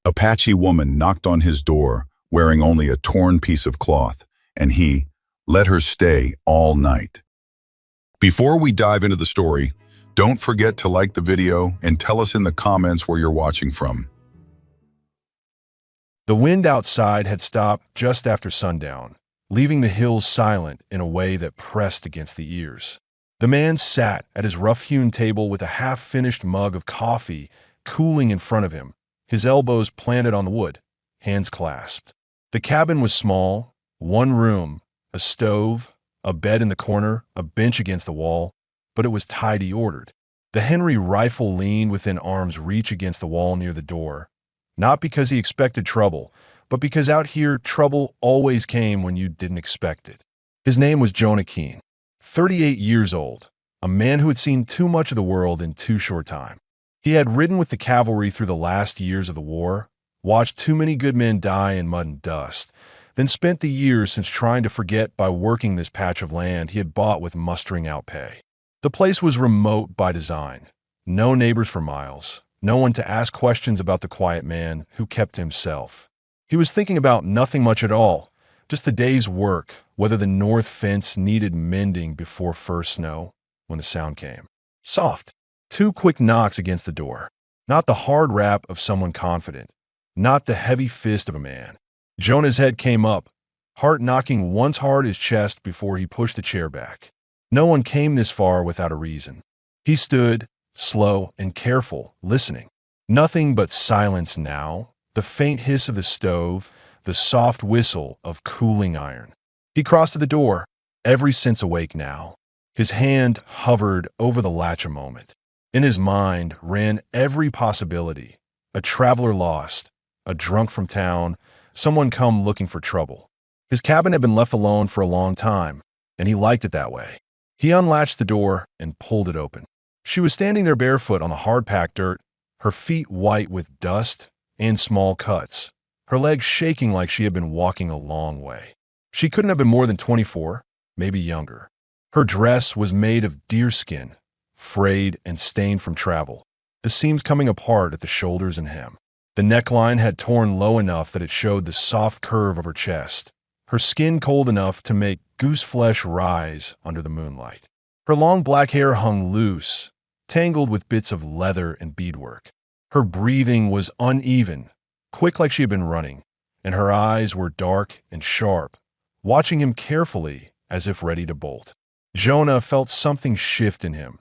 Apache woman knocked on his door, wearing only a torn piece of cloth, and he let her stay all night. Before we dive into the story, don't forget to like the video and tell us in the comments where you're watching from. The wind outside had stopped just after sundown, leaving the hills silent in a way that pressed against the ears. The man sat at his rough-hewn table with a half-finished mug of coffee cooling in front of him, his elbows planted on the wood, hands clasped. The cabin was small, one room, a stove, a bed in the corner, a bench against the wall, but it was tidy ordered. The Henry rifle leaned within arm's reach against the wall near the door, not because he expected trouble, but because out here trouble always came when you didn't expect it. His name was Jonah Keene, 38 years old, a man who had seen too much of the world in too short time. He had ridden with the cavalry through the last years of the war, watched too many good men die in mud and dust, then spent the years since trying to forget by working this patch of land he had bought with mustering out pay. The place was remote by design. No neighbors for miles, no one to ask questions about the quiet man who kept to himself. He was thinking about nothing much at all, just the day's work, whether the north fence needed mending before first snow, when the sound came. Soft. 2 quick knocks against the door. Not the hard rap of someone confident. Not the heavy fist of a man. Jonah's head came up, heart knocking once hard his chest before he pushed the chair back. No one came this far without a reason. He stood, slow and careful, listening. Nothing but silence now, the faint hiss of the stove, the soft whistle of cooling iron. He crossed to the door, every sense awake now. His hand hovered over the latch a moment. In his mind ran every possibility. A traveler lost, a drunk from town, someone come looking for trouble. His cabin had been left alone for a long time, and he liked it that way. He unlatched the door and pulled it open. She was standing there barefoot on the hard-packed dirt, her feet white with dust and small cuts, her legs shaking like she had been walking a long way. She couldn't have been more than 24, maybe younger. Her dress was made of deerskin, frayed and stained from travel, the seams coming apart at the shoulders and hem. The neckline had torn low enough that it showed the soft curve of her chest, her skin cold enough to make goose flesh rise under the moonlight. Her long black hair hung loose, tangled with bits of leather and beadwork. Her breathing was uneven, quick like she had been running, and her eyes were dark and sharp, watching him carefully as if ready to bolt. Jonah felt something shift in him.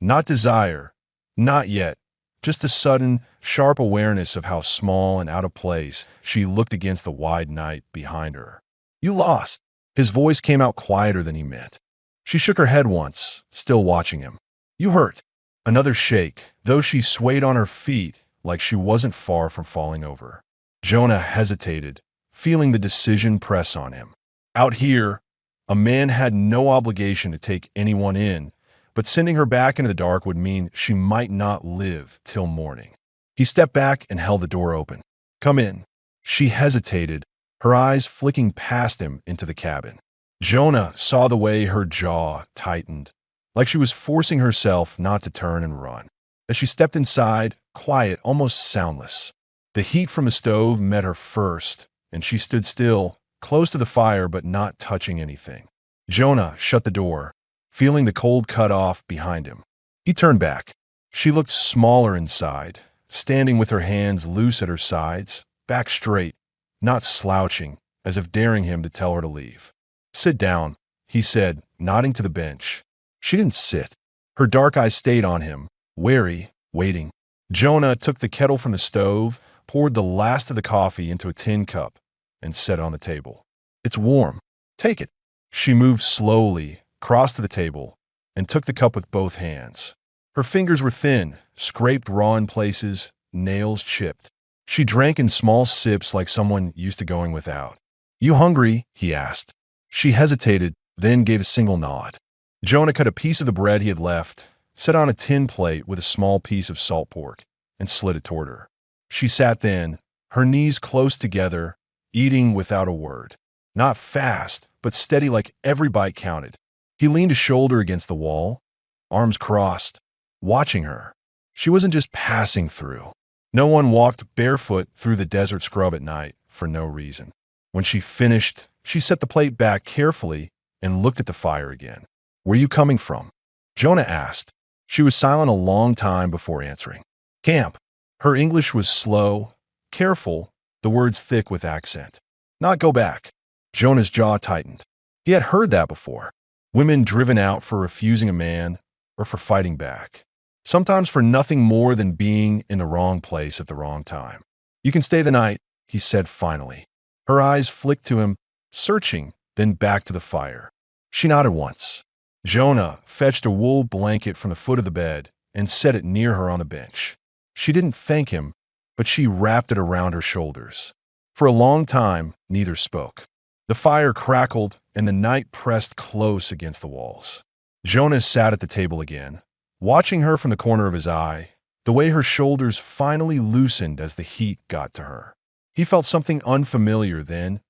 Not desire, not yet, just a sudden, sharp awareness of how small and out of place she looked against the wide night behind her. "You lost." His voice came out quieter than he meant. She shook her head once, still watching him. "You hurt." Another shake, though she swayed on her feet like she wasn't far from falling over. Jonah hesitated, feeling the decision press on him. Out here, a man had no obligation to take anyone in, but sending her back into the dark would mean she might not live till morning. He stepped back and held the door open. "Come in." She hesitated, her eyes flicking past him into the cabin. Jonah saw the way her jaw tightened, like she was forcing herself not to turn and run. As she stepped inside, quiet, almost soundless. The heat from the stove met her first, and she stood still, close to the fire but not touching anything. Jonah shut the door, feeling the cold cut off behind him. He turned back. She looked smaller inside, standing with her hands loose at her sides, back straight, not slouching, as if daring him to tell her to leave. "Sit down," he said, nodding to the bench. She didn't sit. Her dark eyes stayed on him, wary, waiting. Jonah took the kettle from the stove, poured the last of the coffee into a tin cup, and set it on the table. "It's warm. Take it." She moved slowly, crossed to the table, and took the cup with both hands. Her fingers were thin, scraped raw in places, nails chipped. She drank in small sips like someone used to going without. "You hungry?" he asked. She hesitated, then gave a single nod. Jonah cut a piece of the bread he had left, set on a tin plate with a small piece of salt pork, and slid it toward her. She sat then, her knees close together, eating without a word. Not fast, but steady like every bite counted. He leaned a shoulder against the wall, arms crossed, watching her. She wasn't just passing through. No one walked barefoot through the desert scrub at night for no reason. When she finished, she set the plate back carefully and looked at the fire again. "Where are you coming from?" Jonah asked. She was silent a long time before answering. "Camp." Her English was slow, careful, the words thick with accent. "Not go back." Jonah's jaw tightened. He had heard that before. Women driven out for refusing a man or for fighting back. Sometimes for nothing more than being in the wrong place at the wrong time. "You can stay the night," he said finally. Her eyes flicked to him, searching, then back to the fire. She nodded once. Jonah fetched a wool blanket from the foot of the bed and set it near her on the bench. She didn't thank him, but she wrapped it around her shoulders. For a long time, neither spoke. The fire crackled and the night pressed close against the walls. Jonah sat at the table again, watching her from the corner of his eye, the way her shoulders finally loosened as the heat got to her. He felt something unfamiliar then,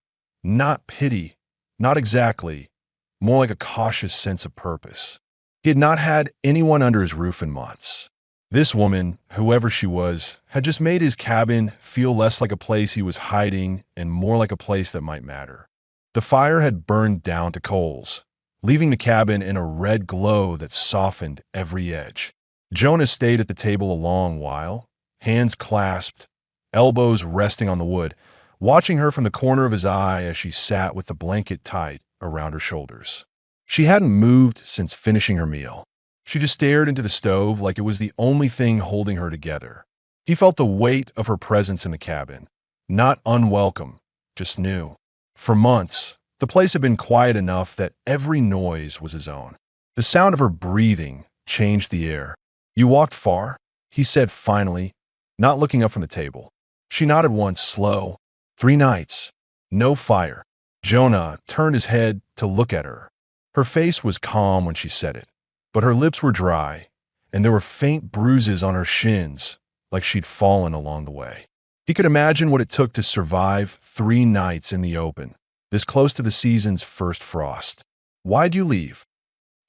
not pity, not exactly, more like a cautious sense of purpose. He had not had anyone under his roof in months. This woman, whoever she was, had just made his cabin feel less like a place he was hiding and more like a place that might matter. The fire had burned down to coals, leaving the cabin in a red glow that softened every edge. Jonah stayed at the table a long while, hands clasped, elbows resting on the wood, watching her from the corner of his eye as she sat with the blanket tight around her shoulders. She hadn't moved since finishing her meal. She just stared into the stove like it was the only thing holding her together. He felt the weight of her presence in the cabin. Not unwelcome, just new. For months, the place had been quiet enough that every noise was his own. The sound of her breathing changed the air. "You walked far?" he said finally, not looking up from the table. She nodded once, slow. "3 nights. No fire." Jonah turned his head to look at her. Her face was calm when she said it, but her lips were dry, and there were faint bruises on her shins, like she'd fallen along the way. He could imagine what it took to survive 3 nights in the open, this close to the season's first frost. "Why'd you leave?"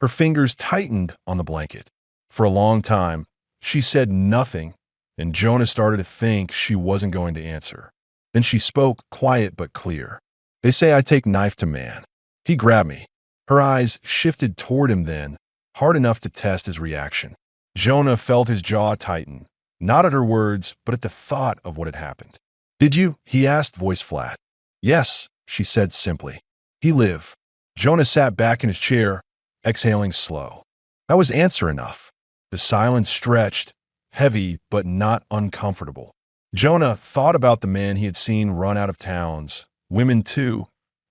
Her fingers tightened on the blanket. For a long time, she said nothing, and Jonah started to think she wasn't going to answer. Then she spoke, quiet but clear. "They say I take knife to man." He grabbed me. Her eyes shifted toward him then, hard enough to test his reaction. Jonah felt his jaw tighten, not at her words, but at the thought of what had happened. "Did you?" he asked, voice flat. "Yes," she said simply. "He live." Jonah sat back in his chair, exhaling slow. That was answer enough. The silence stretched, heavy but not uncomfortable. Jonah thought about the men he had seen run out of towns, women too,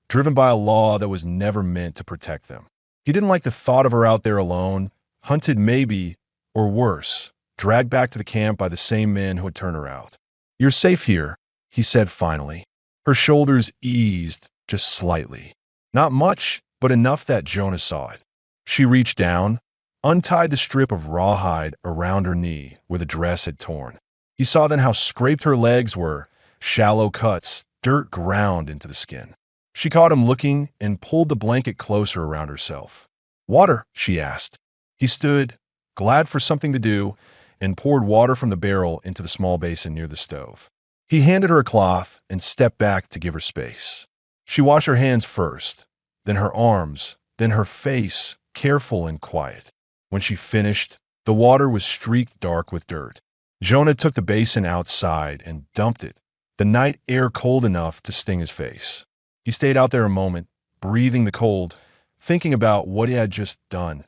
driven by a law that was never meant to protect them. He didn't like the thought of her out there alone, hunted maybe, or worse, dragged back to the camp by the same men who had turned her out. "You're safe here," he said finally. Her shoulders eased just slightly. Not much, but enough that Jonah saw it. She reached down, untied the strip of rawhide around her knee where the dress had torn. He saw then how scraped her legs were, shallow cuts, dirt ground into the skin. She caught him looking and pulled the blanket closer around herself. "Water?" she asked. He stood, glad for something to do, and poured water from the barrel into the small basin near the stove. He handed her a cloth and stepped back to give her space. She washed her hands first, then her arms, then her face, careful and quiet. When she finished, the water was streaked dark with dirt. Jonah took the basin outside and dumped it, the night air cold enough to sting his face. He stayed out there a moment, breathing the cold, thinking about what he had just done,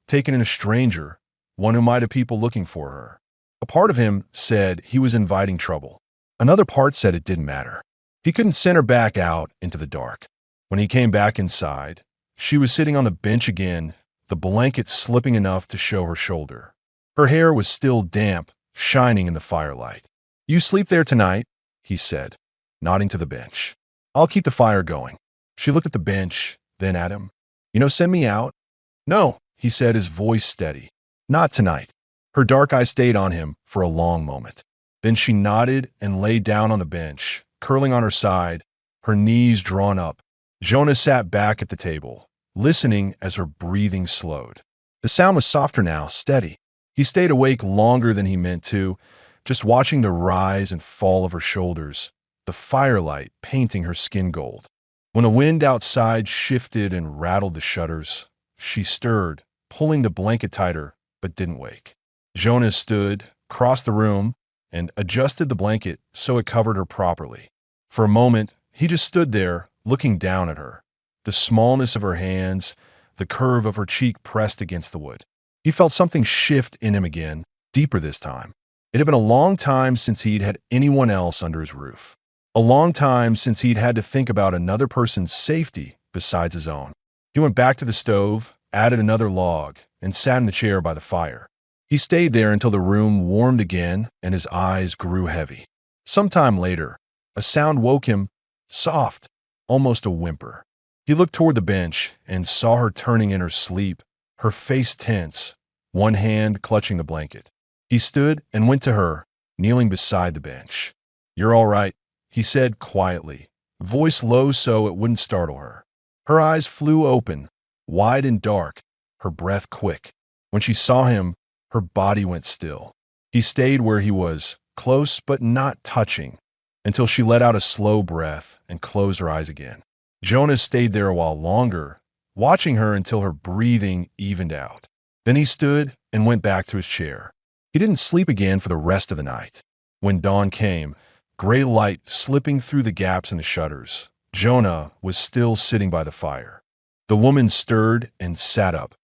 taken in a stranger, one who might have people looking for her. A part of him said he was inviting trouble. Another part said it didn't matter. He couldn't send her back out into the dark. When he came back inside, she was sitting on the bench again, the blanket slipping enough to show her shoulder. Her hair was still damp, shining in the firelight. "You sleep there tonight," he said, nodding to the bench. "I'll keep the fire going." She looked at the bench, then at him. "Send me out?" "No," he said, his voice steady. "Not tonight." Her dark eyes stayed on him for a long moment. Then she nodded and lay down on the bench, curling on her side, her knees drawn up. Jonah sat back at the table, listening as her breathing slowed. The sound was softer now, steady. He stayed awake longer than he meant to, just watching the rise and fall of her shoulders, the firelight painting her skin gold. When the wind outside shifted and rattled the shutters, she stirred, pulling the blanket tighter, but didn't wake. Jonah stood, crossed the room, and adjusted the blanket so it covered her properly. For a moment, he just stood there, looking down at her, the smallness of her hands, the curve of her cheek pressed against the wood. He felt something shift in him again, deeper this time. It had been a long time since he'd had anyone else under his roof. A long time since he'd had to think about another person's safety besides his own. He went back to the stove, added another log, and sat in the chair by the fire. He stayed there until the room warmed again and his eyes grew heavy. Sometime later, a sound woke him, soft, almost a whimper. He looked toward the bench and saw her turning in her sleep, her face tense, one hand clutching the blanket. He stood and went to her, kneeling beside the bench. "You're all right," he said quietly, voice low so it wouldn't startle her. Her eyes flew open, wide and dark, her breath quick. When she saw him, her body went still. He stayed where he was, close but not touching, until she let out a slow breath and closed her eyes again. Jonas stayed there a while longer, watching her until her breathing evened out. Then he stood and went back to his chair. He didn't sleep again for the rest of the night. When dawn came, gray light slipping through the gaps in the shutters, Jonah was still sitting by the fire. The woman stirred and sat up,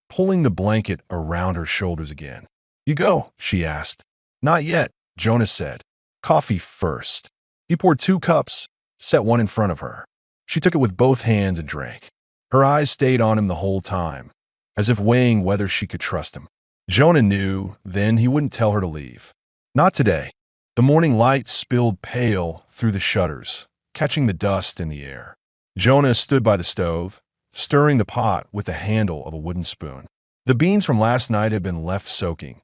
pulling the blanket around her shoulders again. "You go?" she asked. "Not yet," Jonah said. "Coffee first." He poured 2 cups, set one in front of her. She took it with both hands and drank. Her eyes stayed on him the whole time, as if weighing whether she could trust him. Jonah knew then he wouldn't tell her to leave. Not today. The morning light spilled pale through the shutters, catching the dust in the air. Jonah stood by the stove, stirring the pot with the handle of a wooden spoon. The beans from last night had been left soaking.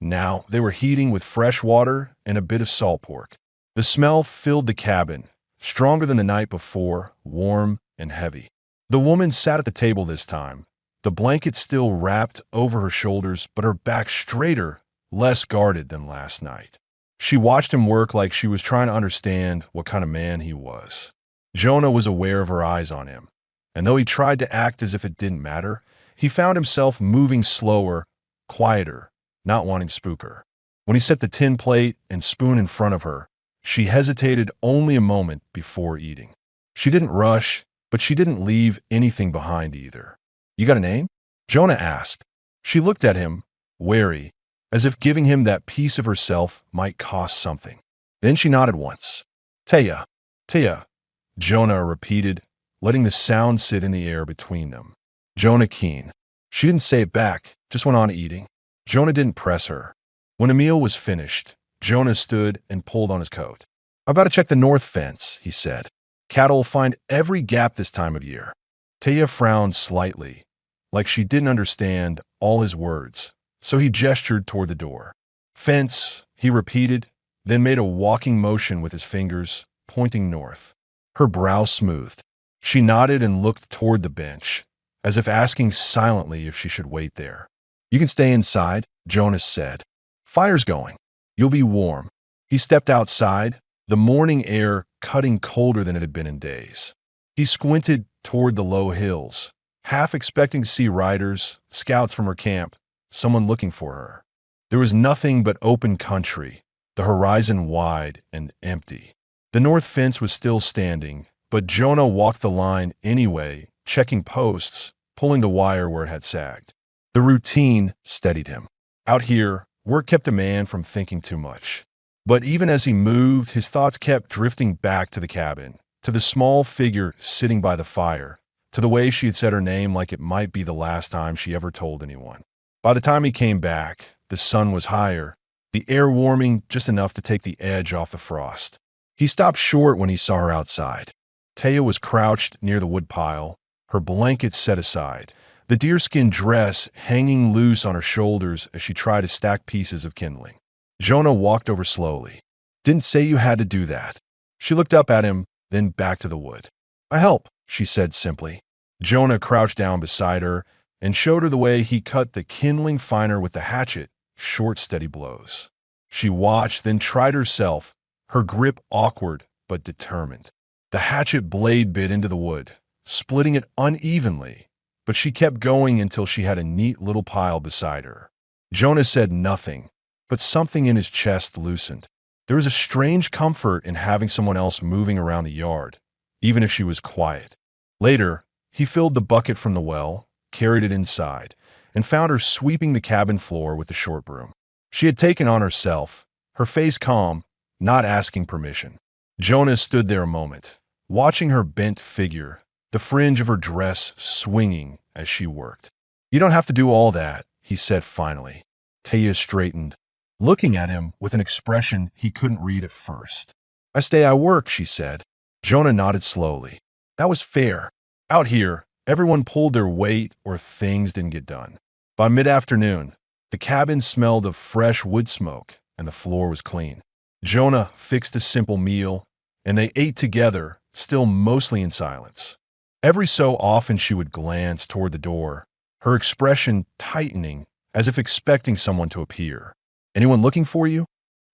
Now they were heating with fresh water and a bit of salt pork. The smell filled the cabin, stronger than the night before, warm and heavy. The woman sat at the table this time, the blanket still wrapped over her shoulders, but her back straighter, less guarded than last night. She watched him work like she was trying to understand what kind of man he was. Jonah was aware of her eyes on him, and though he tried to act as if it didn't matter, he found himself moving slower, quieter, not wanting to spook her. When he set the tin plate and spoon in front of her, she hesitated only a moment before eating. She didn't rush, but she didn't leave anything behind either. "You got a name?" Jonah asked. She looked at him, wary, as if giving him that piece of herself might cost something. Then she nodded once. "Taya, Taya," Jonah repeated, letting the sound sit in the air between them. Jonah keen. She didn't say it back, just went on eating. Jonah didn't press her. When the meal was finished, Jonah stood and pulled on his coat. "I've got to check the north fence," he said. "Cattle find every gap this time of year." Taya frowned slightly, like she didn't understand all his words, so he gestured toward the door. "Fence," he repeated, then made a walking motion with his fingers, pointing north. Her brow smoothed. She nodded and looked toward the bench, as if asking silently if she should wait there. "You can stay inside," Jonas said. "Fire's going. You'll be warm." He stepped outside, the morning air cutting colder than it had been in days. He squinted toward the low hills, half expecting to see riders, scouts from her camp, someone looking for her. There was nothing but open country, the horizon wide and empty. The north fence was still standing, but Jonah walked the line anyway, checking posts, pulling the wire where it had sagged. The routine steadied him. Out here, work kept a man from thinking too much. But even as he moved, his thoughts kept drifting back to the cabin, to the small figure sitting by the fire, to the way she had said her name like it might be the last time she ever told anyone. By the time he came back, the sun was higher, the air warming just enough to take the edge off the frost. He stopped short when he saw her outside. Taya was crouched near the woodpile, her blanket set aside, the deerskin dress hanging loose on her shoulders as she tried to stack pieces of kindling. Jonah walked over slowly. "Didn't say you had to do that." She looked up at him, then back to the wood. "I help," she said simply. Jonah crouched down beside her and showed her the way he cut the kindling finer with the hatchet, short, steady blows. She watched, then tried herself, her grip awkward but determined. The hatchet blade bit into the wood, splitting it unevenly, but she kept going until she had a neat little pile beside her. Jonah said nothing, but something in his chest loosened. There was a strange comfort in having someone else moving around the yard, even if she was quiet. Later, he filled the bucket from the well, carried it inside, and found her sweeping the cabin floor with the short broom. She had taken on herself, her face calm, not asking permission. Jonah stood there a moment, watching her bent figure, the fringe of her dress swinging as she worked. "You don't have to do all that," he said finally. Taya straightened, looking at him with an expression he couldn't read at first. I work," she said. Jonah nodded slowly. That was fair. Out here, everyone pulled their weight or things didn't get done. By mid-afternoon, the cabin smelled of fresh wood smoke and the floor was clean. Jonah fixed a simple meal, and they ate together, still mostly in silence. Every so often she would glance toward the door, her expression tightening as if expecting someone to appear. "Anyone looking for you?"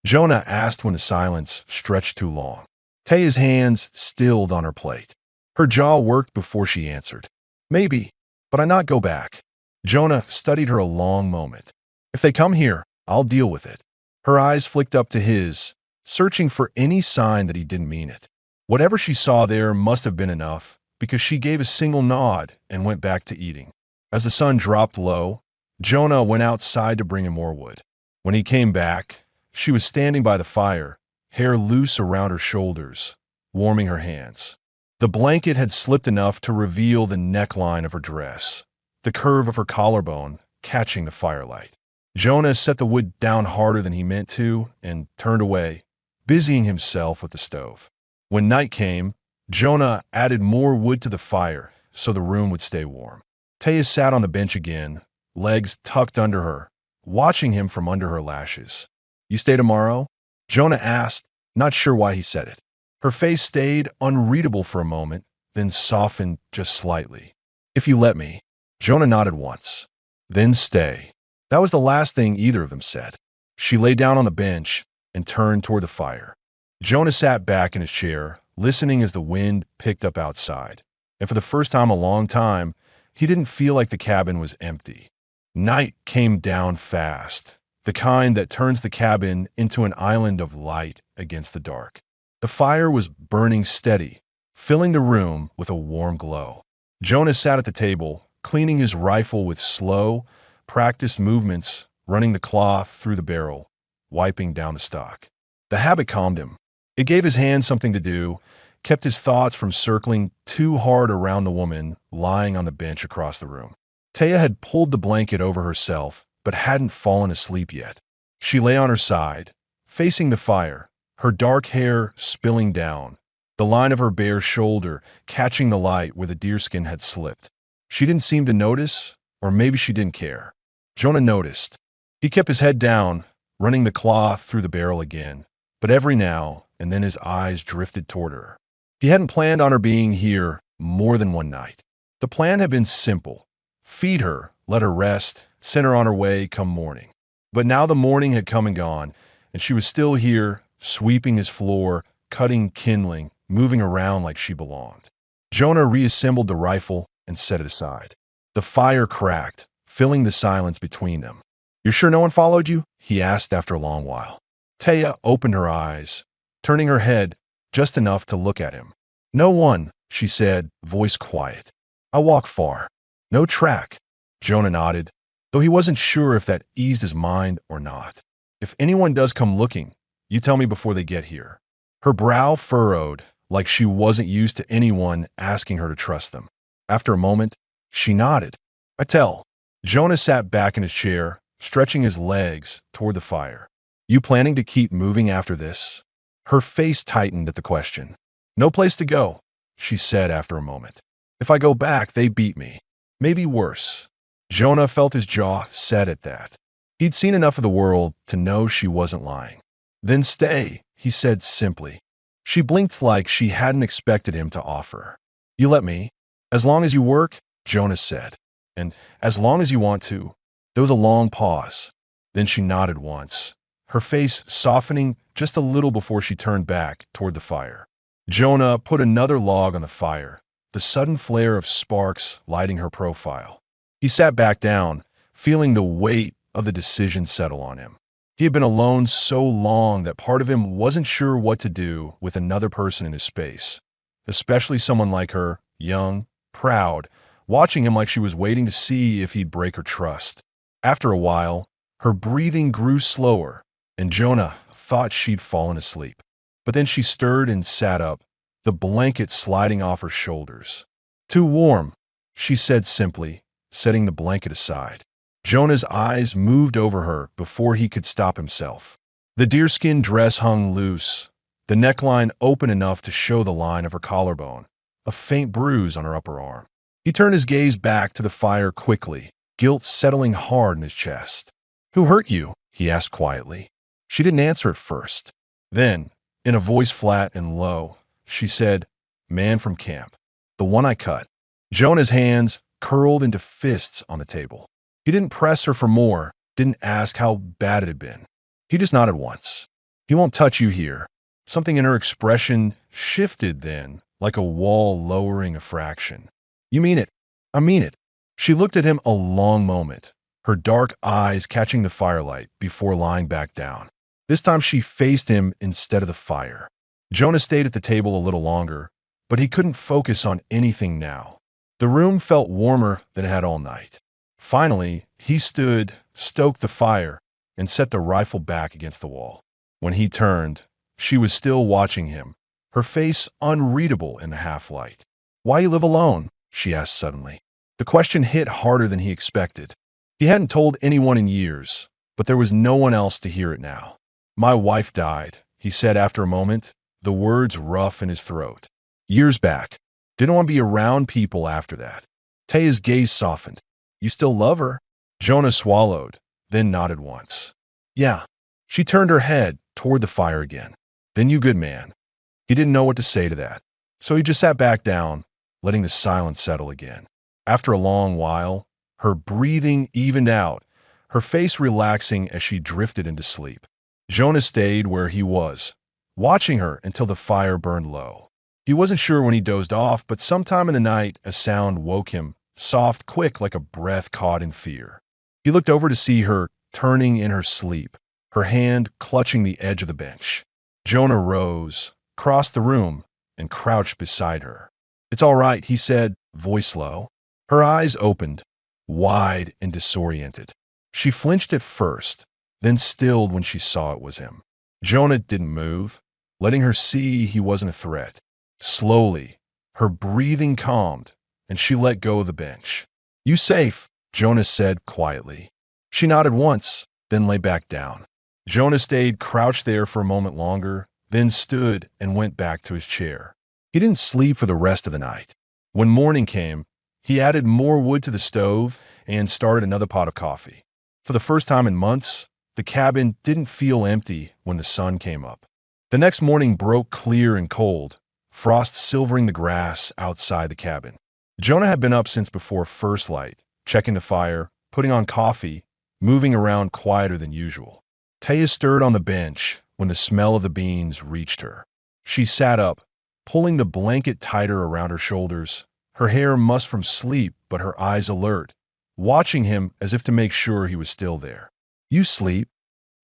Jonah asked when the silence stretched too long. Taya's hands stilled on her plate. Her jaw worked before she answered. "Maybe, but I not go back." Jonah studied her a long moment. "If they come here, I'll deal with it." Her eyes flicked up to his, searching for any sign that he didn't mean it. Whatever she saw there must have been enough, because she gave a single nod and went back to eating. As the sun dropped low, Jonah went outside to bring him more wood. When he came back, she was standing by the fire, hair loose around her shoulders, warming her hands. The blanket had slipped enough to reveal the neckline of her dress, the curve of her collarbone catching the firelight. Jonah set the wood down harder than he meant to and turned away, busying himself with the stove. When night came, Jonah added more wood to the fire so the room would stay warm. Taya sat on the bench again, legs tucked under her, watching him from under her lashes. "You stay tomorrow?" Jonah asked, not sure why he said it. Her face stayed unreadable for a moment, then softened just slightly. "If you let me." Jonah nodded once. "Then stay." That was the last thing either of them said. She lay down on the bench and turned toward the fire. Jonah sat back in his chair, listening as the wind picked up outside. And for the first time in a long time, he didn't feel like the cabin was empty. Night came down fast, the kind that turns the cabin into an island of light against the dark. The fire was burning steady, filling the room with a warm glow. Jonah sat at the table, cleaning his rifle with slow, practiced movements, running the cloth through the barrel, wiping down the stock. The habit calmed him. It gave his hands something to do, kept his thoughts from circling too hard around the woman lying on the bench across the room. Taya had pulled the blanket over herself, but hadn't fallen asleep yet. She lay on her side, facing the fire, her dark hair spilling down, the line of her bare shoulder catching the light where the deerskin had slipped. She didn't seem to notice, or maybe she didn't care. Jonah noticed. He kept his head down, running the cloth through the barrel again, but every now and then his eyes drifted toward her. He hadn't planned on her being here more than one night. The plan had been simple. Feed her, let her rest, send her on her way come morning. But now the morning had come and gone, and she was still here, sweeping his floor, cutting kindling, moving around like she belonged. Jonah reassembled the rifle and set it aside. The fire cracked, filling the silence between them. "You're sure no one followed you?" he asked after a long while. Taya opened her eyes, turning her head just enough to look at him. "No one," she said, voice quiet. "I walk far. No track." Jonah nodded, though he wasn't sure if that eased his mind or not. "If anyone does come looking, you tell me before they get here." Her brow furrowed, like she wasn't used to anyone asking her to trust them. After a moment, she nodded. "I tell." Jonah sat back in his chair, stretching his legs toward the fire. "You planning to keep moving after this?" Her face tightened at the question. "No place to go," she said after a moment. "If I go back, they beat me. Maybe worse." Jonah felt his jaw set at that. He'd seen enough of the world to know she wasn't lying. "Then stay," he said simply. She blinked like she hadn't expected him to offer. "You let me. As long as you work," Jonah said. "And as long as you want to." There was a long pause. Then she nodded once, her face softening just a little before she turned back toward the fire. Jonah put another log on the fire, the sudden flare of sparks lighting her profile. He sat back down, feeling the weight of the decision settle on him. He had been alone so long that part of him wasn't sure what to do with another person in his space, especially someone like her, young, proud, watching him like she was waiting to see if he'd break her trust. After a while, her breathing grew slower, and Jonah thought she'd fallen asleep. But then she stirred and sat up, the blanket sliding off her shoulders. "Too warm," she said simply, setting the blanket aside. Jonah's eyes moved over her before he could stop himself. The deerskin dress hung loose, the neckline open enough to show the line of her collarbone, a faint bruise on her upper arm. He turned his gaze back to the fire quickly, guilt settling hard in his chest. "Who hurt you?" he asked quietly. She didn't answer at first. Then, in a voice flat and low, she said, "Man from camp. The one I cut." Jonah's hands curled into fists on the table. He didn't press her for more, didn't ask how bad it had been. He just nodded once. "He won't touch you here." Something in her expression shifted then, like a wall lowering a fraction. "You mean it?" "I mean it." She looked at him a long moment, her dark eyes catching the firelight before lying back down. This time she faced him instead of the fire. Jonah stayed at the table a little longer, but he couldn't focus on anything now. The room felt warmer than it had all night. Finally, he stood, stoked the fire, and set the rifle back against the wall. When he turned, she was still watching him, her face unreadable in the half-light. "Why you live alone?" she asked suddenly. The question hit harder than he expected. He hadn't told anyone in years, but there was no one else to hear it now. "My wife died," he said after a moment, the words rough in his throat. "Years back. Didn't want to be around people after that." Taya's gaze softened. "You still love her?" Jonah swallowed, then nodded once. "Yeah." She turned her head toward the fire again. "Then you good man." He didn't know what to say to that, so he just sat back down, letting the silence settle again. After a long while, her breathing evened out, her face relaxing as she drifted into sleep. Jonah stayed where he was, watching her until the fire burned low. He wasn't sure when he dozed off, but sometime in the night, a sound woke him, soft, quick, like a breath caught in fear. He looked over to see her turning in her sleep, her hand clutching the edge of the bench. Jonah rose, crossed the room, and crouched beside her. "It's all right," he said, voice low. Her eyes opened, wide and disoriented. She flinched at first, then stilled when she saw it was him. Jonah didn't move, letting her see he wasn't a threat. Slowly, her breathing calmed, and she let go of the bench. "You safe?" Jonah said quietly. She nodded once, then lay back down. Jonah stayed crouched there for a moment longer, then stood and went back to his chair. He didn't sleep for the rest of the night. When morning came, he added more wood to the stove and started another pot of coffee. For the first time in months, the cabin didn't feel empty when the sun came up. The next morning broke clear and cold, frost silvering the grass outside the cabin. Jonah had been up since before first light, checking the fire, putting on coffee, moving around quieter than usual. Taya stirred on the bench when the smell of the beans reached her. She sat up, pulling the blanket tighter around her shoulders, her hair mussed from sleep but her eyes alert, watching him as if to make sure he was still there. "You sleep?"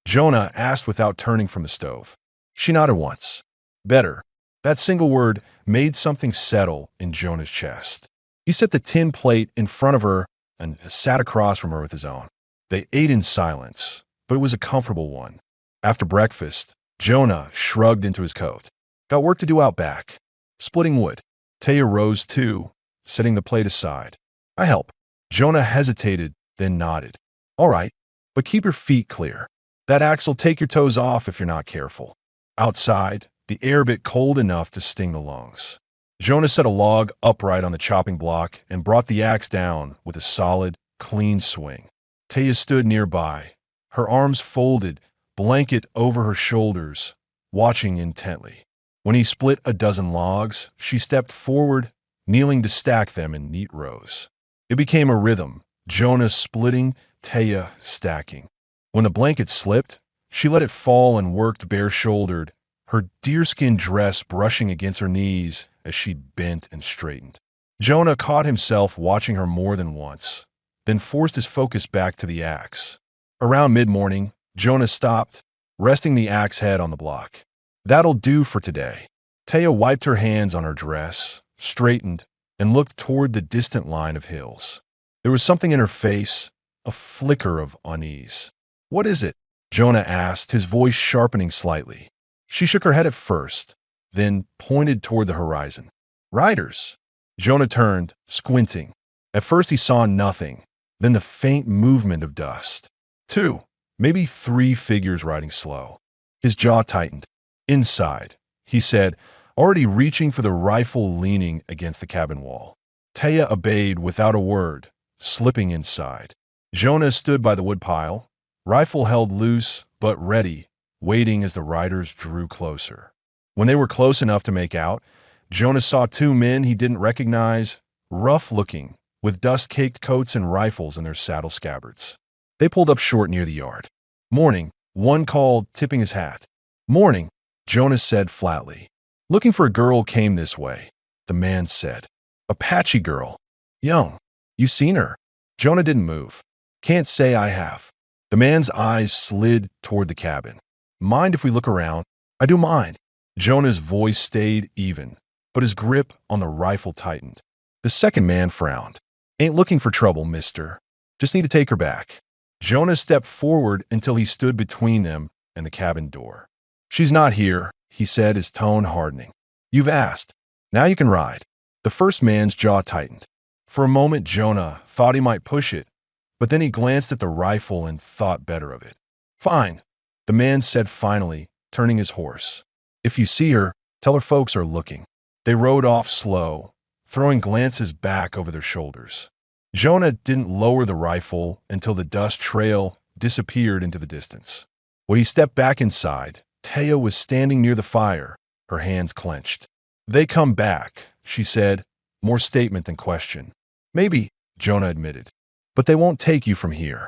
Jonah asked without turning from the stove. She nodded once. "Better." That single word made something settle in Jonah's chest. He set the tin plate in front of her and sat across from her with his own. They ate in silence, but it was a comfortable one. After breakfast, Jonah shrugged into his coat. "Got work to do out back." "Splitting wood." Taya rose too, setting the plate aside. "I help." Jonah hesitated, then nodded. "All right, but keep your feet clear. That axe'll take your toes off if you're not careful." Outside, the air bit cold enough to sting the lungs. Jonah set a log upright on the chopping block and brought the axe down with a solid, clean swing. Taya stood nearby, her arms folded, blanket over her shoulders, watching intently. When he split a dozen logs, she stepped forward, kneeling to stack them in neat rows. It became a rhythm, Jonah splitting, Taya stacking. When the blanket slipped, She let it fall and worked bare-shouldered, her deerskin dress brushing against her knees as she bent and straightened. Jonah caught himself watching her more than once, then forced his focus back to the axe. Around mid-morning, Jonah stopped, resting the axe head on the block. "That'll do for today." Taya wiped her hands on her dress, straightened, and looked toward the distant line of hills. There was something in her face, a flicker of unease. "What is it?" Jonah asked, his voice sharpening slightly. She shook her head at first, then pointed toward the horizon. "Riders." Jonah turned, squinting. At first he saw nothing, then the faint movement of dust. 2, maybe 3 figures riding slow. His jaw tightened. "Inside," he said, already reaching for the rifle leaning against the cabin wall. Taya obeyed without a word, slipping inside. Jonah stood by the woodpile, rifle held loose but ready, waiting as the riders drew closer. When they were close enough to make out, Jonah saw 2 men he didn't recognize, rough-looking, with dust-caked coats and rifles in their saddle scabbards. They pulled up short near the yard. "Morning," one called, tipping his hat. "Morning," Jonah said flatly. "Looking for a girl came this way," the man said. "Apache girl. Young. You seen her?" Jonah didn't move. "Can't say I have." The man's eyes slid toward the cabin. "Mind if we look around?" "I do mind." Jonah's voice stayed even, but his grip on the rifle tightened. The second man frowned. "Ain't looking for trouble, mister. Just need to take her back." Jonah stepped forward until he stood between them and the cabin door. "She's not here," he said, his tone hardening. "You've asked. Now you can ride." The first man's jaw tightened. For a moment, Jonah thought he might push it, but then he glanced at the rifle and thought better of it. "Fine," the man said finally, turning his horse. "If you see her, tell her folks are looking." They rode off slow, throwing glances back over their shoulders. Jonah didn't lower the rifle until the dust trail disappeared into the distance. When he stepped back inside, Taya was standing near the fire, her hands clenched. "They come back," she said, more statement than question. "Maybe," Jonah admitted, "but they won't take you from here."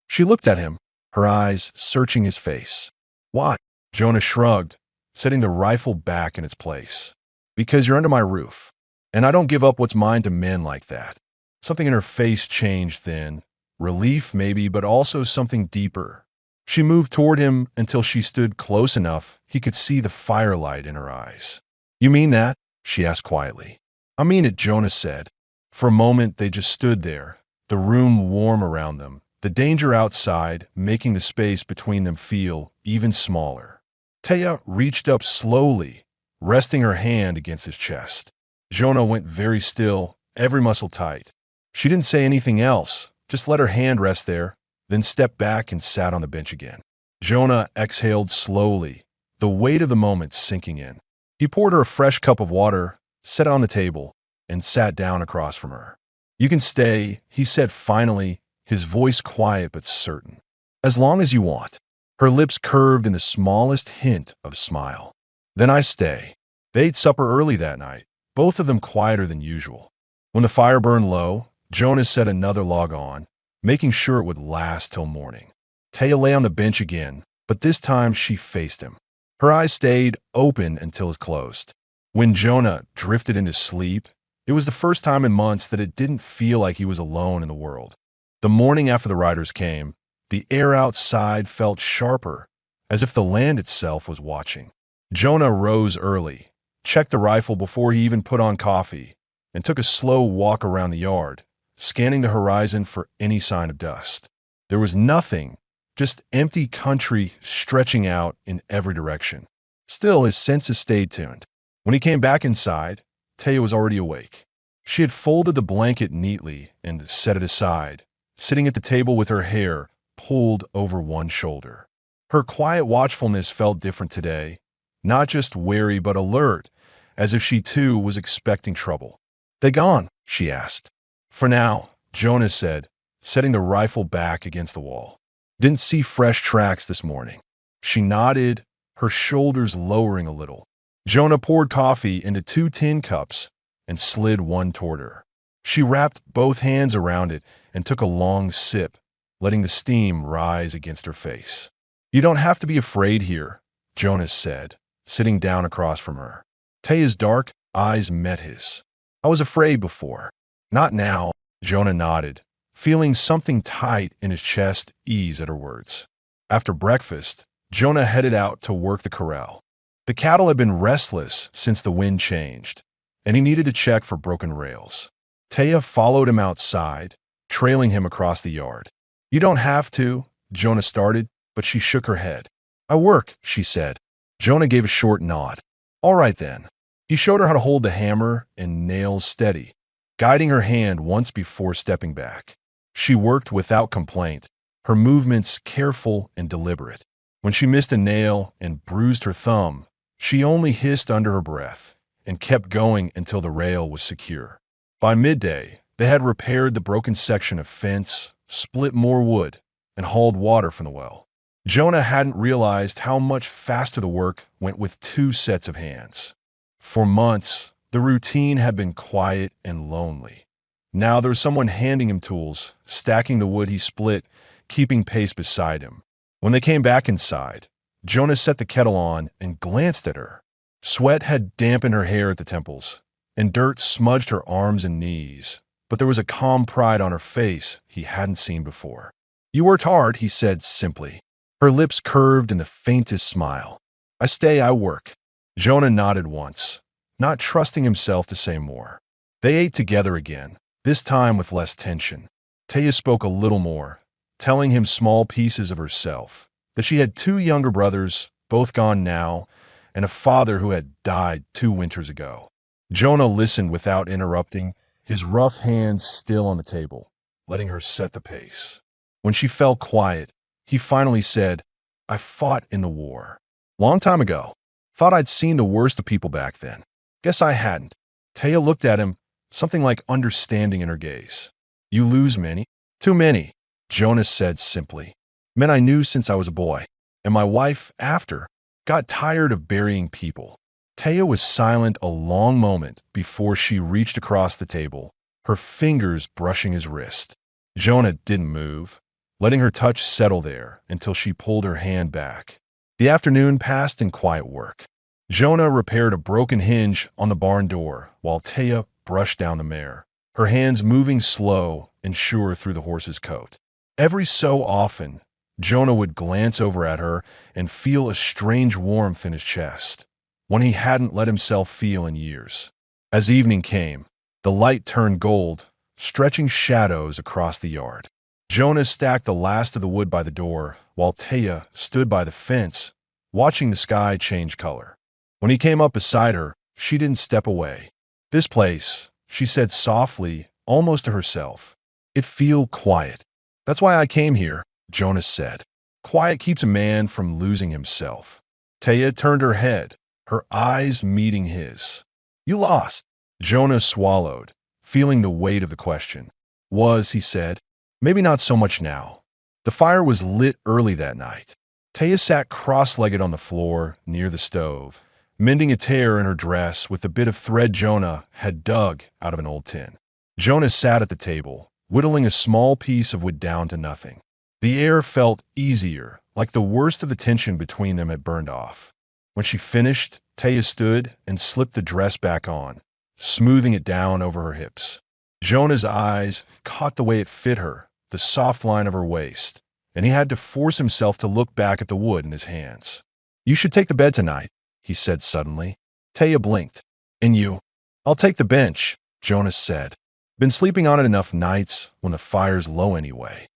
She looked at him, her eyes searching his face. "Why?" Jonah shrugged, setting the rifle back in its place. "Because you're under my roof, and I don't give up what's mine to men like that." Something in her face changed then, relief maybe, but also something deeper. She moved toward him until she stood close enough he could see the firelight in her eyes. "You mean that?" she asked quietly. "I mean it," Jonah said. For a moment they just stood there, the room warm around them, the danger outside making the space between them feel even smaller. Taya reached up slowly, resting her hand against his chest. Jonah went very still, every muscle tight. She didn't say anything else, just let her hand rest there, then stepped back and sat on the bench again. Jonah exhaled slowly, the weight of the moment sinking in. He poured her a fresh cup of water, set it on the table, and sat down across from her. "You can stay," he said finally, his voice quiet but certain. "As long as you want." Her lips curved in the smallest hint of a smile. "Then I stay." They ate supper early that night, both of them quieter than usual. When the fire burned low, Jonah set another log on, making sure it would last till morning. Taya lay on the bench again, but this time she faced him. Her eyes stayed open until it closed. When Jonah drifted into sleep, it was the first time in months that it didn't feel like he was alone in the world. The morning after the riders came, the air outside felt sharper, as if the land itself was watching. Jonah rose early, checked the rifle before he even put on coffee, and took a slow walk around the yard, scanning the horizon for any sign of dust. There was nothing, just empty country stretching out in every direction. Still, his senses stayed tuned. When he came back inside, Taya was already awake. She had folded the blanket neatly and set it aside, sitting at the table with her hair pulled over one shoulder. Her quiet watchfulness felt different today, not just wary but alert, as if she too was expecting trouble. "They gone?" she asked. "For now," Jonah said, setting the rifle back against the wall. "Didn't see fresh tracks this morning." She nodded, her shoulders lowering a little. Jonah poured coffee into 2 tin cups and slid one toward her. She wrapped both hands around it and took a long sip, letting the steam rise against her face. You don't have to be afraid here, Jonas said, sitting down across from her. Taya's dark eyes met his. I was afraid before. Not now, Jonah nodded, feeling something tight in his chest ease at her words. After breakfast, Jonah headed out to work the corral. The cattle had been restless since the wind changed, and he needed to check for broken rails. Taya followed him outside, trailing him across the yard. You don't have to, Jonah started, but she shook her head. I work, she said. Jonah gave a short nod. All right then. He showed her how to hold the hammer and nails steady, guiding her hand once before stepping back. She worked without complaint, her movements careful and deliberate. When she missed a nail and bruised her thumb, she only hissed under her breath and kept going until the rail was secure. By midday, they had repaired the broken section of fence, split more wood, and hauled water from the well. Jonah hadn't realized how much faster the work went with two sets of hands. For months, the routine had been quiet and lonely. Now there was someone handing him tools, stacking the wood he split, keeping pace beside him. When they came back inside, Jonah set the kettle on and glanced at her. Sweat had dampened her hair at the temples, and dirt smudged her arms and knees, but there was a calm pride on her face he hadn't seen before. You worked hard, he said simply. Her lips curved in the faintest smile. I stay, I work. Jonah nodded once, not trusting himself to say more. They ate together again, this time with less tension. Taya spoke a little more, telling him small pieces of herself, that she had two younger brothers, both gone now, and a father who had died 2 winters ago. Jonah listened without interrupting, his rough hands still on the table, letting her set the pace. When she fell quiet, he finally said, I fought in the war. Long time ago. Thought I'd seen the worst of people back then. Guess I hadn't. Taya looked at him, something like understanding in her gaze. You lose many? Too many, Jonas said simply. Men I knew since I was a boy. And my wife, after, got tired of burying people. Taya was silent a long moment before she reached across the table, her fingers brushing his wrist. Jonah didn't move, letting her touch settle there until she pulled her hand back. The afternoon passed in quiet work. Jonah repaired a broken hinge on the barn door while Taya brushed down the mare, her hands moving slow and sure through the horse's coat. Every so often, Jonah would glance over at her and feel a strange warmth in his chest, one he hadn't let himself feel in years. As evening came, the light turned gold, stretching shadows across the yard. Jonah stacked the last of the wood by the door, while Taya stood by the fence, watching the sky change color. When he came up beside her, she didn't step away. This place, she said softly, almost to herself. It feel quiet. That's why I came here, Jonas said. Quiet keeps a man from losing himself. Taya turned her head, her eyes meeting his. You lost. Jonah swallowed, feeling the weight of the question. Was, he said. Maybe not so much now. The fire was lit early that night. Taya sat cross-legged on the floor near the stove, mending a tear in her dress with a bit of thread Jonah had dug out of an old tin. Jonah sat at the table, whittling a small piece of wood down to nothing. The air felt easier, like the worst of the tension between them had burned off. When she finished, Taya stood and slipped the dress back on, smoothing it down over her hips. Jonah's eyes caught the way it fit her, the soft line of her waist, and he had to force himself to look back at the wood in his hands. You should take the bed tonight, he said suddenly. Taya blinked. And you? I'll take the bench, Jonas said. Been sleeping on it enough nights when the fire's low anyway.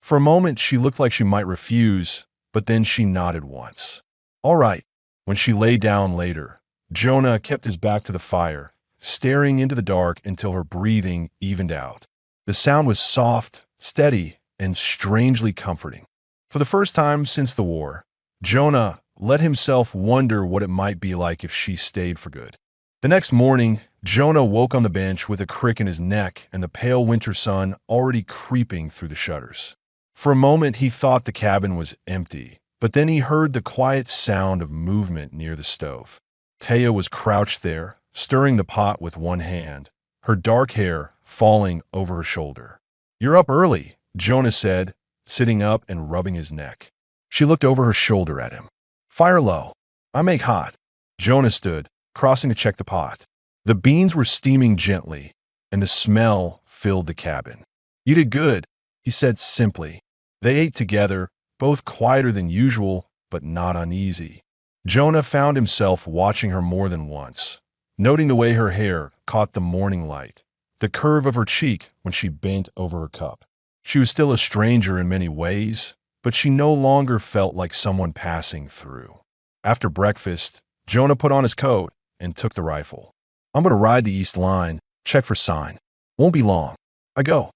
For a moment, she looked like she might refuse, but then she nodded once. All right. When she lay down later, Jonah kept his back to the fire, staring into the dark until her breathing evened out. The sound was soft, steady, and strangely comforting. For the first time since the war, Jonah let himself wonder what it might be like if she stayed for good. The next morning, Jonah woke on the bench with a crick in his neck and the pale winter sun already creeping through the shutters. For a moment, he thought the cabin was empty, but then he heard the quiet sound of movement near the stove. Taya was crouched there, stirring the pot with one hand, her dark hair falling over her shoulder. You're up early, Jonah said, sitting up and rubbing his neck. She looked over her shoulder at him. Fire low. I make hot. Jonah stood, crossing to check the pot. The beans were steaming gently, and the smell filled the cabin. You did good, he said simply. They ate together, both quieter than usual, but not uneasy. Jonah found himself watching her more than once, noting the way her hair caught the morning light, the curve of her cheek when she bent over her cup. She was still a stranger in many ways, but she no longer felt like someone passing through. After breakfast, Jonah put on his coat and took the rifle. I'm going to ride the east line, check for sign. Won't be long. I go,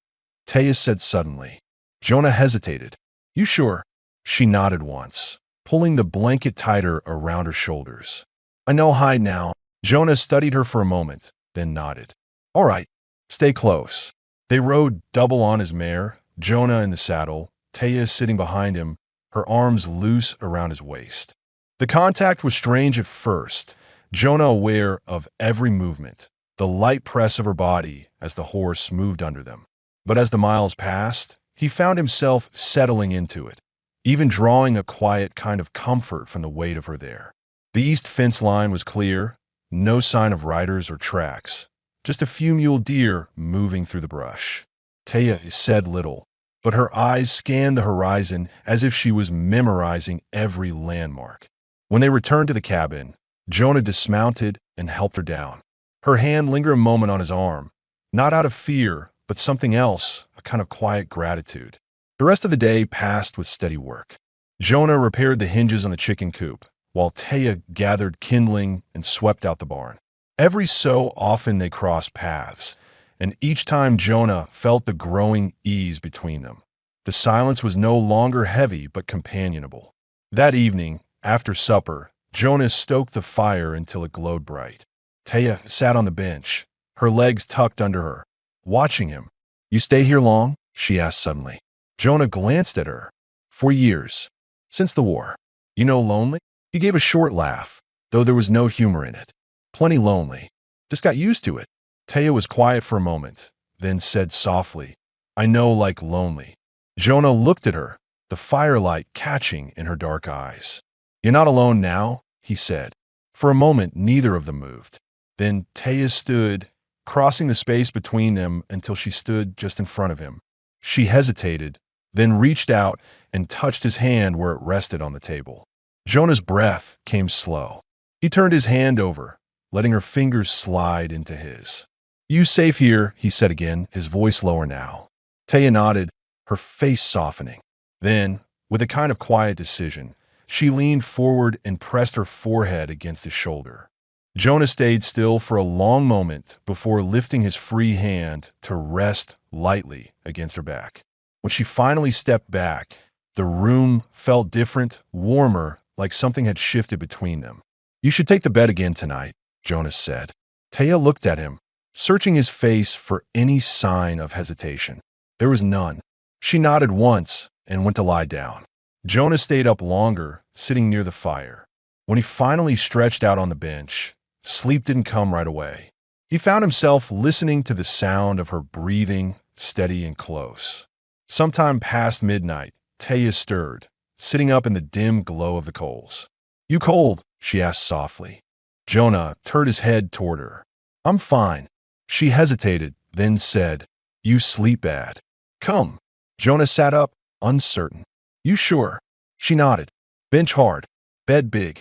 Taya said suddenly. Jonah hesitated. You sure? She nodded once, pulling the blanket tighter around her shoulders. I know hide now. Jonah studied her for a moment, then nodded. All right, stay close. They rode double on his mare, Jonah in the saddle, Taya sitting behind him, her arms loose around his waist. The contact was strange at first, Jonah aware of every movement, the light press of her body as the horse moved under them. But as the miles passed, he found himself settling into it, even drawing a quiet kind of comfort from the weight of her there. The east fence line was clear, no sign of riders or tracks, just a few mule deer moving through the brush. Taya said little, but her eyes scanned the horizon as if she was memorizing every landmark. When they returned to the cabin, Jonah dismounted and helped her down. Her hand lingered a moment on his arm, not out of fear, but something else, a kind of quiet gratitude. The rest of the day passed with steady work. Jonah repaired the hinges on the chicken coop, while Taya gathered kindling and swept out the barn. Every so often they crossed paths, and each time Jonah felt the growing ease between them. The silence was no longer heavy but companionable. That evening, after supper, Jonah stoked the fire until it glowed bright. Taya sat on the bench, her legs tucked under her, watching him. You stay here long? She asked suddenly. Jonah glanced at her. 4 years. Since the war. You know lonely? He gave a short laugh, though there was no humor in it. Plenty lonely. Just got used to it. Taya was quiet for a moment, then said softly, I know like lonely. Jonah looked at her, the firelight catching in her dark eyes. You're not alone now, he said. For a moment, neither of them moved. Then Taya stood, crossing the space between them until she stood just in front of him. She hesitated, then reached out and touched his hand where it rested on the table. Jonah's breath came slow. He turned his hand over, letting her fingers slide into his. You safe here, he said again, his voice lower now. Taya nodded, her face softening. Then, with a kind of quiet decision, she leaned forward and pressed her forehead against his shoulder. Jonah stayed still for a long moment before lifting his free hand to rest lightly against her back. When she finally stepped back, the room felt different, warmer, like something had shifted between them. You should take the bed again tonight, Jonas said. Taya looked at him, searching his face for any sign of hesitation. There was none. She nodded once and went to lie down. Jonah stayed up longer, sitting near the fire. When he finally stretched out on the bench, sleep didn't come right away. He found himself listening to the sound of her breathing, steady and close. Sometime past midnight, Taya stirred, sitting up in the dim glow of the coals. You cold? She asked softly. Jonah turned his head toward her. I'm fine. She hesitated, then said, You sleep bad. Come. Jonah sat up, uncertain. You sure? She nodded. Bench hard. Bed big.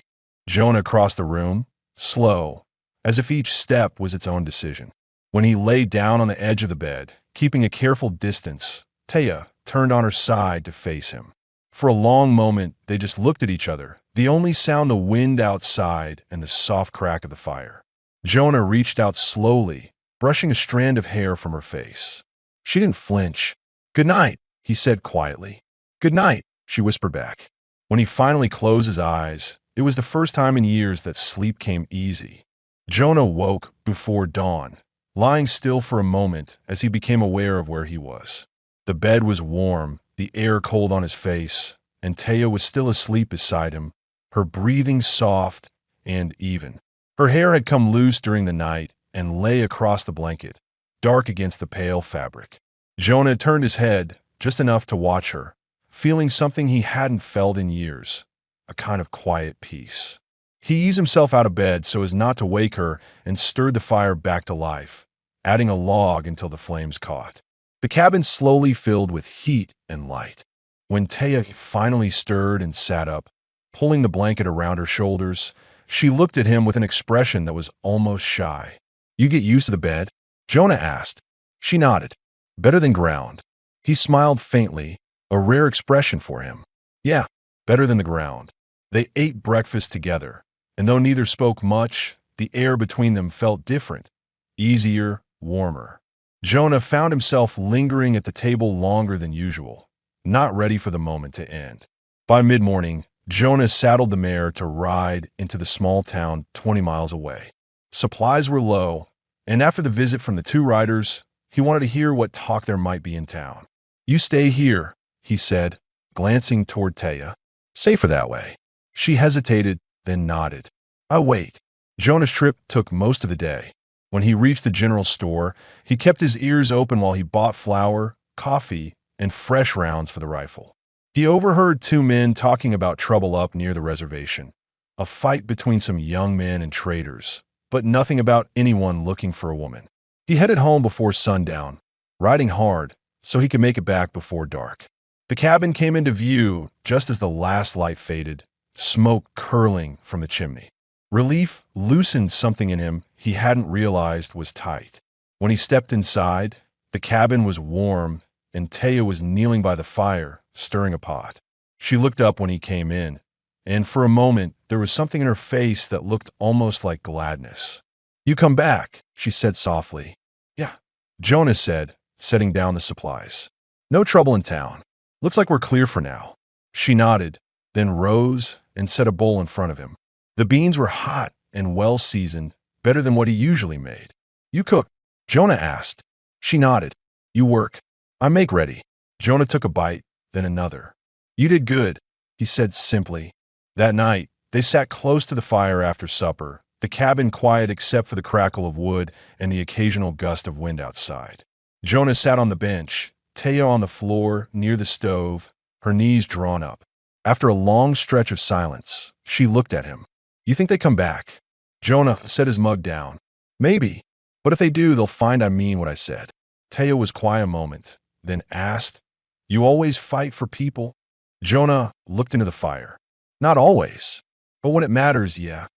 Jonah crossed the room, slow, as if each step was its own decision. When he lay down on the edge of the bed, keeping a careful distance, Taya turned on her side to face him. For a long moment, they just looked at each other, the only sound the wind outside and the soft crack of the fire. Jonah reached out slowly, brushing a strand of hair from her face. She didn't flinch. Good night, he said quietly. Good night, she whispered back. When he finally closed his eyes, it was the first time in years that sleep came easy. Jonah woke before dawn, lying still for a moment as he became aware of where he was. The bed was warm, the air cold on his face, and Taya was still asleep beside him, her breathing soft and even. Her hair had come loose during the night and lay across the blanket, dark against the pale fabric. Jonah turned his head, just enough to watch her, feeling something he hadn't felt in years, a kind of quiet peace. He eased himself out of bed so as not to wake her and stirred the fire back to life, adding a log until the flames caught. The cabin slowly filled with heat and light. When Taya finally stirred and sat up, pulling the blanket around her shoulders, she looked at him with an expression that was almost shy. "You get used to the bed?" Jonah asked. She nodded. "Better than ground." He smiled faintly, a rare expression for him. "Yeah, better than the ground." They ate breakfast together, and though neither spoke much, the air between them felt different, easier, warmer. Jonah found himself lingering at the table longer than usual, not ready for the moment to end. By mid-morning, Jonah saddled the mare to ride into the small town 20 miles away. Supplies were low, and after the visit from the two riders, he wanted to hear what talk there might be in town. "You stay here," he said, glancing toward Taya. "Safer that way." She hesitated, then nodded. "I wait." Jonah's trip took most of the day. When he reached the general store, he kept his ears open while he bought flour, coffee, and fresh rounds for the rifle. He overheard two men talking about trouble up near the reservation, a fight between some young men and traders, but nothing about anyone looking for a woman. He headed home before sundown, riding hard so he could make it back before dark. The cabin came into view just as the last light faded, smoke curling from the chimney. Relief loosened something in him he hadn't realized was tight. When he stepped inside, the cabin was warm and Taya was kneeling by the fire, stirring a pot. She looked up when he came in, and for a moment there was something in her face that looked almost like gladness. "You come back," she said softly. "Yeah," Jonas said, setting down the supplies. "No trouble in town. Looks like we're clear for now." She nodded, then rose and set a bowl in front of him. The beans were hot and well-seasoned, better than what he usually made. "You cook?" Jonah asked. She nodded. "You work. I make ready." Jonah took a bite, then another. "You did good," he said simply. That night, they sat close to the fire after supper, the cabin quiet except for the crackle of wood and the occasional gust of wind outside. Jonah sat on the bench, Taya on the floor near the stove, her knees drawn up. After a long stretch of silence, she looked at him. "You think they come back?" Jonah set his mug down. "Maybe, but if they do, they'll find I mean what I said." Taya was quiet a moment, then asked, "You always fight for people?" Jonah looked into the fire. "Not always, but when it matters, yeah."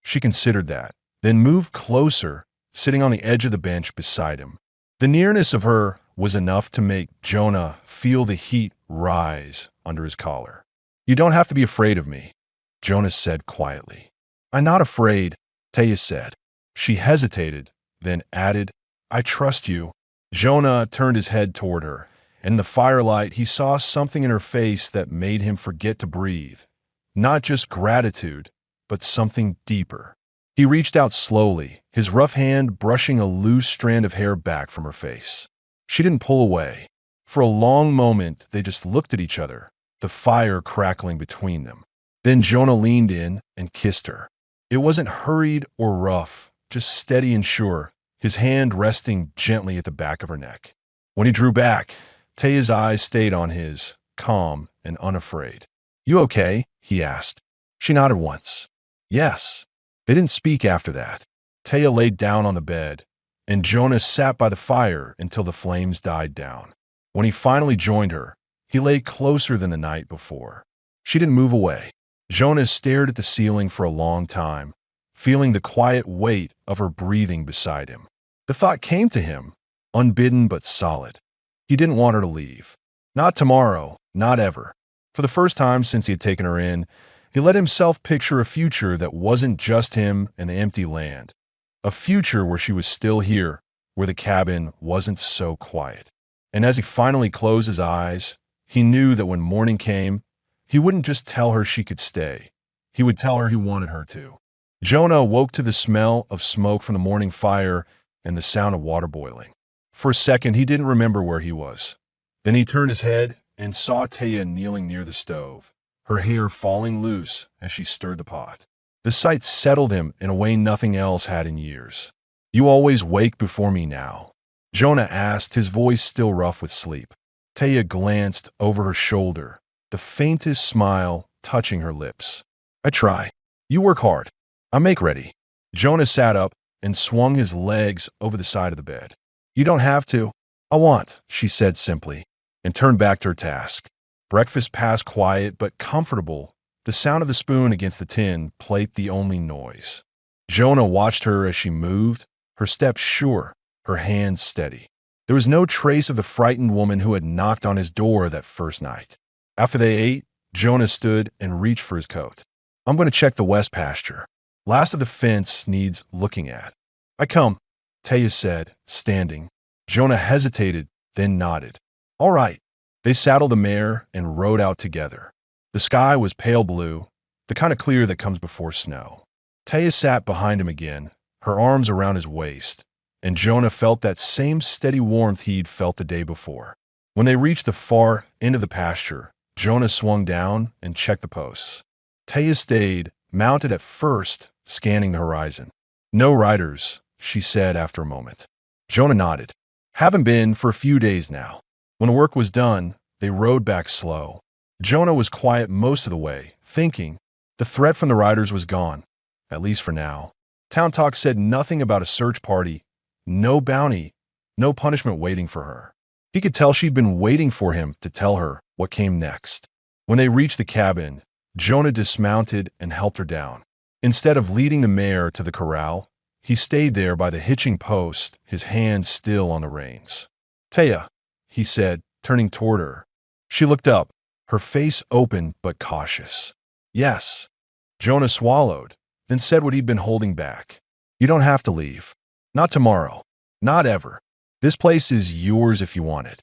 She considered that, then moved closer, sitting on the edge of the bench beside him. The nearness of her was enough to make Jonah feel the heat rise under his collar. "You don't have to be afraid of me," Jonas said quietly. "I'm not afraid," Taya said. She hesitated, then added, "I trust you." Jonah turned his head toward her. In the firelight, he saw something in her face that made him forget to breathe. Not just gratitude, but something deeper. He reached out slowly, his rough hand brushing a loose strand of hair back from her face. She didn't pull away. For a long moment, they just looked at each other, the fire crackling between them. Then Jonah leaned in and kissed her. It wasn't hurried or rough, just steady and sure, his hand resting gently at the back of her neck. When he drew back, Taya's eyes stayed on his, calm and unafraid. "You okay?" he asked. She nodded once. "Yes." They didn't speak after that. Taya laid down on the bed, and Jonas sat by the fire until the flames died down. When he finally joined her, he lay closer than the night before. She didn't move away. Jonas stared at the ceiling for a long time, feeling the quiet weight of her breathing beside him. The thought came to him, unbidden but solid. He didn't want her to leave. Not tomorrow, not ever. For the first time since he had taken her in, he let himself picture a future that wasn't just him and the empty land. A future where she was still here, where the cabin wasn't so quiet. And as he finally closed his eyes, he knew that when morning came, he wouldn't just tell her she could stay. He would tell her he wanted her to. Jonah awoke to the smell of smoke from the morning fire and the sound of water boiling. For a second, he didn't remember where he was. Then he turned his head and saw Taya kneeling near the stove, her hair falling loose as she stirred the pot. The sight settled him in a way nothing else had in years. "You always wake before me now?" Jonah asked, his voice still rough with sleep. Taya glanced over her shoulder, the faintest smile touching her lips. I try. You work hard. I make ready. Jonah sat up and swung his legs over the side of the bed. You don't have to. I want, she said simply, and turned back to her task. Breakfast passed quiet but comfortable. The sound of the spoon against the tin plate the only noise. Jonah watched her as she moved, her steps sure, her hands steady. There was no trace of the frightened woman who had knocked on his door that first night. After they ate, Jonah stood and reached for his coat. I'm going to check the west pasture. Last of the fence needs looking at. I come, Taya said, standing. Jonah hesitated, then nodded. All right. They saddled the mare and rode out together. The sky was pale blue, the kind of clear that comes before snow. Taya sat behind him again, her arms around his waist, and Jonah felt that same steady warmth he'd felt the day before. When they reached the far end of the pasture, Jonah swung down and checked the posts. Taya stayed, mounted at first, scanning the horizon. No riders, she said after a moment. Jonah nodded. Haven't been for a few days now. When the work was done, they rode back slow. Jonah was quiet most of the way, thinking. The threat from the riders was gone, at least for now. Town talk said nothing about a search party, no bounty, no punishment waiting for her. He could tell she'd been waiting for him to tell her what came next. When they reached the cabin, Jonah dismounted and helped her down. Instead of leading the mare to the corral, he stayed there by the hitching post, his hand still on the reins. Taya, he said, turning toward her. She looked up, her face open but cautious. Yes. Jonah swallowed, then said what he'd been holding back. You don't have to leave. Not tomorrow. Not ever. This place is yours if you want it.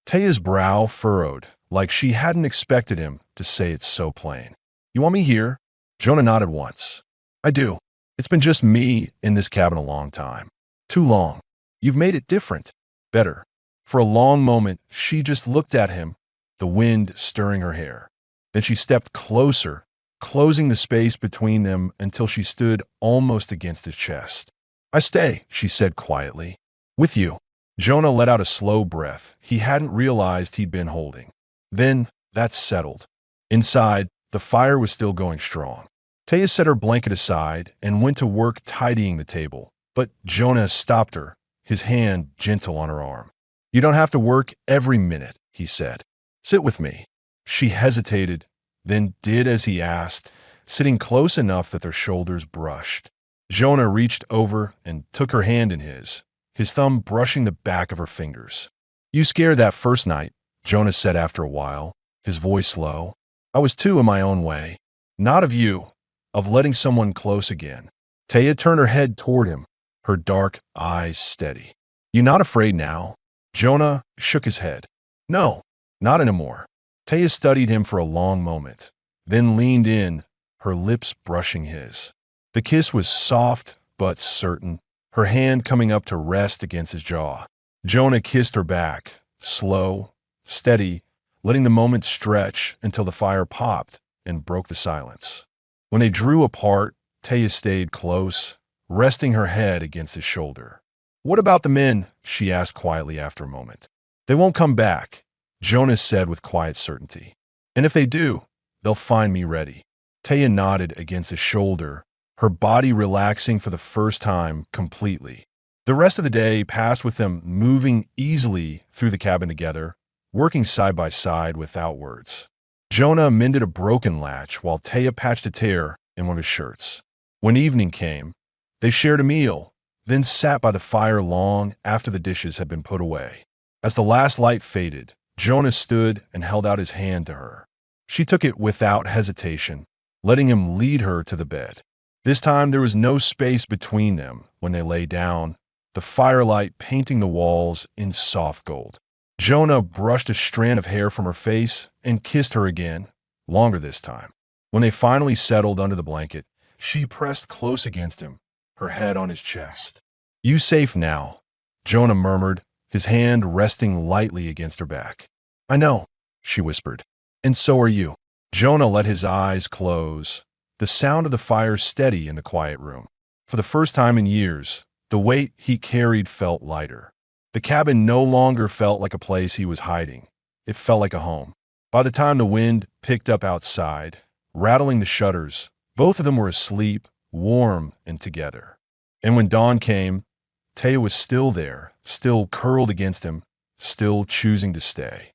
Taya's brow furrowed, like she hadn't expected him to say it so plain. You want me here? Jonah nodded once. I do. It's been just me in this cabin a long time. Too long. You've made it different. Better. For a long moment, she just looked at him, the wind stirring her hair. Then she stepped closer, closing the space between them until she stood almost against his chest. I stay, she said quietly. With you. Jonah let out a slow breath he hadn't realized he'd been holding. Then, that settled. Inside, the fire was still going strong. Taya set her blanket aside and went to work tidying the table, but Jonah stopped her, his hand gentle on her arm. You don't have to work every minute, he said. Sit with me. She hesitated, then did as he asked, sitting close enough that their shoulders brushed. Jonah reached over and took her hand in his thumb brushing the back of her fingers. You scared that first night, Jonah said after a while, his voice low. I was too in my own way. Not of you, of letting someone close again. Taya turned her head toward him, her dark eyes steady. You not afraid now? Jonah shook his head. No, not anymore. Taya studied him for a long moment, then leaned in, her lips brushing his. The kiss was soft but certain, her hand coming up to rest against his jaw. Jonah kissed her back, slow, steady, letting the moment stretch until the fire popped and broke the silence. When they drew apart, Taya stayed close, resting her head against his shoulder. What about the men? She asked quietly after a moment. They won't come back, Jonah said with quiet certainty. And if they do, they'll find me ready. Taya nodded against his shoulder, her body relaxing for the first time completely. The rest of the day passed with them moving easily through the cabin together, working side by side without words. Jonah mended a broken latch while Taya patched a tear in one of his shirts. When evening came, they shared a meal, then sat by the fire long after the dishes had been put away. As the last light faded, Jonah stood and held out his hand to her. She took it without hesitation, letting him lead her to the bed. This time there was no space between them when they lay down, the firelight painting the walls in soft gold. Jonah brushed a strand of hair from her face and kissed her again, longer this time. When they finally settled under the blanket, she pressed close against him, her head on his chest. You safe now, Jonah murmured, his hand resting lightly against her back. I know, she whispered. And so are you. Jonah let his eyes close, the sound of the fire steady in the quiet room. For the first time in years, the weight he carried felt lighter. The cabin no longer felt like a place he was hiding. It felt like a home. By the time the wind picked up outside, rattling the shutters, both of them were asleep, warm and together. And when dawn came, Taya was still there, still curled against him, still choosing to stay.